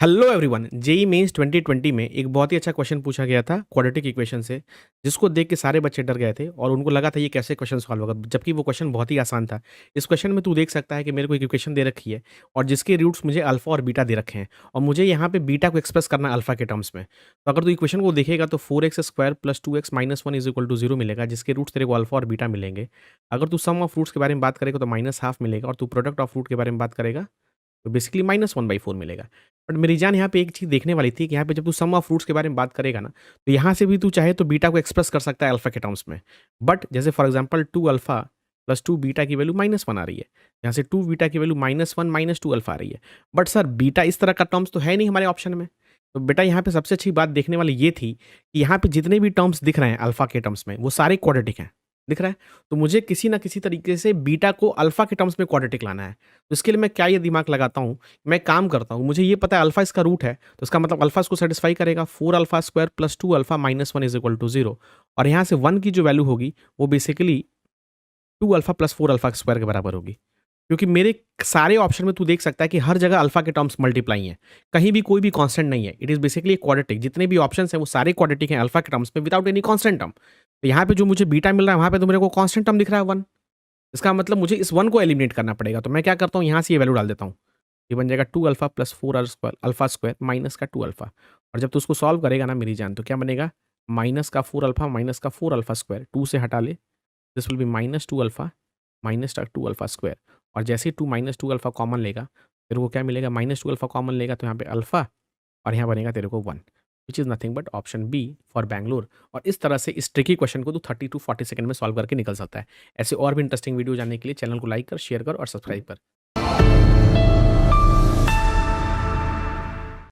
Hello everyone, JEE mains 2020 में एक बहुत ही अच्छा क्वेश्चन पूछा गया था क्वाड्रेटिक इक्वेशन से, जिसको देख के सारे बच्चे डर गए थे और उनको लगा था ये कैसे क्वेश्चन सॉल्व होगा, जबकि वो क्वेश्चन बहुत ही आसान था। इस क्वेश्चन में तू देख सकता है कि मेरे को एक इक्वेशन दे रखी है और जिसके रूट्स मुझे अल्फा और बीटा दे रखे हैं और मुझे यहाँ पे बीटा को एक्सप्रेस करना है अल्फा के टर्म्स में। तो अगर तू इक्वेशन को देखेगा तो 4x² + 2x - 1 = 0 मिलेगा, जिसके रूट्स तेरे को अल्फा और बीटा मिलेंगे। अगर तू सम ऑफ रूट्स के बारे में बात करेगा तो -½ मिलेगा और तू प्रोडक्ट ऑफ रूट के बारे में बात करेगा तो बेसिकली -1/4 मिलेगा। बट मेरी जान यहाँ पे एक चीज़ देखने वाली थी कि यहाँ पे जब तू सम ऑफ रूट्स के बारे में बात करेगा ना, तो यहाँ से भी तू चाहे तो बीटा को एक्सप्रेस कर सकता है अल्फा के टर्म्स में। बट जैसे for example 2 alpha plus 2 beta की वैल्यू -1 आ रही है। यहाँ से 2 बीटा की वैल्यू -1 - 2 अल्फा आ रही है। बट सर बीटा इस तरह का टर्म्स तो है नहीं हमारे ऑप्शन में। तो बेटा यहाँ पे सबसे अच्छी बात देखने वाली ये थी कि यहाँ पे जितने भी टर्म्स दिख रहे हैं अल्फा के टर्म्स में, वो सारे क्वाड्रेटिक हैं। दिख रहा है? तो मुझे किसी न किसी तरीके से बीटा को अल्फा के टर्म्स में क्वाड्रेटिक लाना है। तो इसके लिए मैं क्या ये दिमाग लगाता हूँ, मैं काम करता हूँ, मुझे ये पता है अल्फा इसका रूट है, तो इसका मतलब अल्फा इसको सैटिस्फाई करेगा। 4α² + 2α - 1 = 0 और यहाँ से 1 की जो वैल्यू होगी वो बेसिकली 2α + 4α² के बराबर होगी। क्योंकि मेरे सारे ऑप्शन में तू देख सकता है कि हर जगह अल्फा के टर्म्स मल्टीप्लाई हैं। कहीं भी कोई भी कांस्टेंट नहीं है। It is basically quadratic. जितने भी ऑप्शंस हैं वो सारे क्वाड्रेटिक हैं अल्फा के टर्म्स में विदाउट एनी कांस्टेंट टर्म। तो यहाँ पे जो मुझे बीटा मिल रहा है वहाँ पे तो मेरे को कांस्टेंट टर्म दिख रहा है 1। इसका मतलब मुझे इस 1 को एलिमिनेट करना पड़ेगा। तो मैं क्या करता हूँ, यहाँ से ये वैल्यू डाल देता हूँ। ये बन जाएगा 2α + 4α² माइनस का 2α और जब तू उसको सॉल्व करेगा ना मेरी जान, तो क्या बनेगा, माइनस का 4α माइनस का 4α², 2 से हटा ले, दिस विल बी -2α माइनस का 2α² और जैसे ही 2 - 2α कॉमन लेगा, तेरे को क्या मिलेगा, -2α कॉमन लेगा तो यहाँ पे अल्फा और यहाँ बनेगा तेरे को 1, which is nothing but option B for Bangalore. और इस तरह से इस ट्रिकी क्वेश्चन को तू 30 to 40 सेकंड में सॉल्व करके निकल सकता है। ऐसे और भी इंटरेस्टिंग वीडियो जानने के लिए चैनल को लाइक कर, शेयर कर और सब्सक्राइब कर।